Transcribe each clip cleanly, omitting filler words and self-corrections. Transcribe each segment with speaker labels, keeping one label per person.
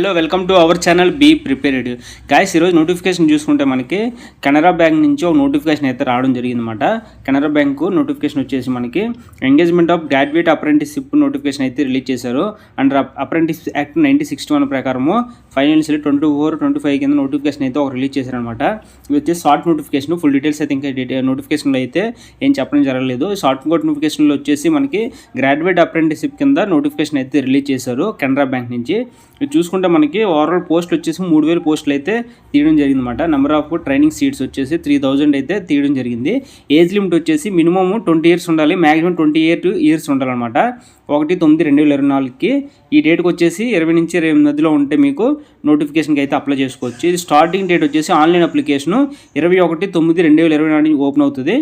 Speaker 1: Hello welcome to our channel be prepared guys. ఈరోజు notification చూసుకుంటే మనకి కెనరా బ్యాంక్ నుంచి ఒక నోటిఫికేషన్ అయితే రావడం జరిగిందన్నమాట. కెనరా బ్యాంకు నోటిఫికేషన్ వచ్చేసి మనకి engagement of graduate apprenticeship notification అయితే రిలీజ్ చేశారు. అండర్ అప్రెంటిస్ యాక్ట్ 1961 ప్రకారము ఫైనాన్షియల్ 24-25 కింద నోటిఫికేషన్ అయితే ఒక రిలీజ్ చేశారనమాట. ఇది వచ్చేసి షార్ట్ నోటిఫికేషన్. ఫుల్ డీటెయిల్స్ అయితే ఇంకా నోటిఫికేషన్లో అయితే ఏం చెప్పడం జరగలేదు. షార్ట్ నోటిఫికేషన్లో వచ్చేసి మనకి గ్రాడ్యుయేట్ అప్రెంటిస్షిప్ కింద నోటిఫికేషన్ అయితే రిలీజ్ చేశారు కెనరా బ్యాంక్ నుంచి. ఇది చూసుకుంటే మనకి ఓవరాల్ పోస్టులు వచ్చేసి 3000 పోస్టులు అయితే తీయడం జరిగిందన్నమాట. నెంబర్ ఆఫ్ ట్రైనింగ్ సీట్స్ వచ్చేసి 3000 అయితే తీయడం జరిగింది. ఏజ్ లిమిట్ వచ్చేసి మినిమమ్ 20 ఇయర్స్ ఉండాలి, మ్యాక్సిమం 28 ఇయర్స్ ఉండాలన్నమాట. 1/9/2024కి ఈ డేట్కి వచ్చేసి 20 నుంచి 28 మధ్యలో ఉంటే మీకు నోటిఫికేషన్కి అయితే అప్లై చేసుకోవచ్చు. ఇది స్టార్టింగ్ డేట్ వచ్చేసి ఆన్లైన్ అప్లికేషను 21/9/2024 ఓపెన్ అవుతుంది.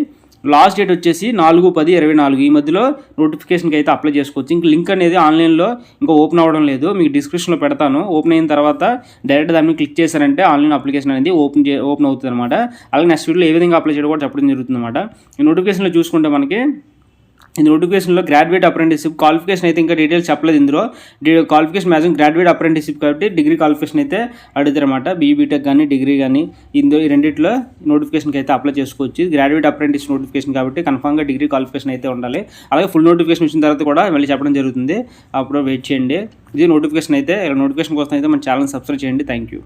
Speaker 1: లాస్ట్ డేట్ వచ్చేసి 4/10/24 ఈ మధ్యలో నోటిఫికేషన్కి అయితే అప్లై చేసుకోవచ్చు. ఇంక లింక్ అనేది ఆన్లైన్లో ఇంకా ఓపెన్ అవ్వడం లేదు, మీకు డిస్క్రిప్షన్లో పెడతాను. ఓపెన్ అయిన తర్వాత డైరెక్ట్ దాన్ని క్లిక్ చేశారంటే ఆన్లైన్ అప్లికేషన్ అనేది ఓపెన్ అవుతుంది అనమాట. అలాగే నెక్స్ట్ వీడియోలో ఏ విధంగా అప్లై చేయడం కూడా చెప్పడం జరుగుతుంది అనమాట. ఈ నోటిఫికేషన్లో చూసుకుంటే మనకి ఈ నోటిఫికేషన్లో గ్రాడ్యుయేట్ అప్రెంటిస్షిప్ క్వాలిఫికేషన్ అయితే ఇంకా డీటెయిల్స్ చెప్పలేదు. ఇందులో క్వాలిఫికేషన్ మ్యాక్సిమం గ్రాడ్యుయేట్ అప్రెంటిస్షిప్ కాబట్టి డిగ్రీ క్వాలిఫికేషన్ అయితే అడుగుతారన్నమాట. బీటెక్ కానీ డిగ్రీ కానీ ఈ రెండింటిలో నోటిఫికేషన్కి అయితే అప్లై చేసుకోవచ్చు. గ్రాడ్యుయేట్ అప్రెంటిస్ నోటిఫికేషన్ కాబట్టి కన్ఫామ్గా డిగ్రీ క్వాలిఫికేషన్ అయితే ఉండాలి. అలాగే ఫుల్ నోటిఫికేషన్ వచ్చిన తర్వాత కూడా మళ్ళీ చెప్పడం జరుగుతుంది, అప్పుడు వెయిట్ చేయండి. ఇది నోటిఫికేషన్ అయితే. నోటిఫికేషన్ కోసం అయితే మన ఛానల్ సబ్స్క్రైబ్ చేయండి. Thank you.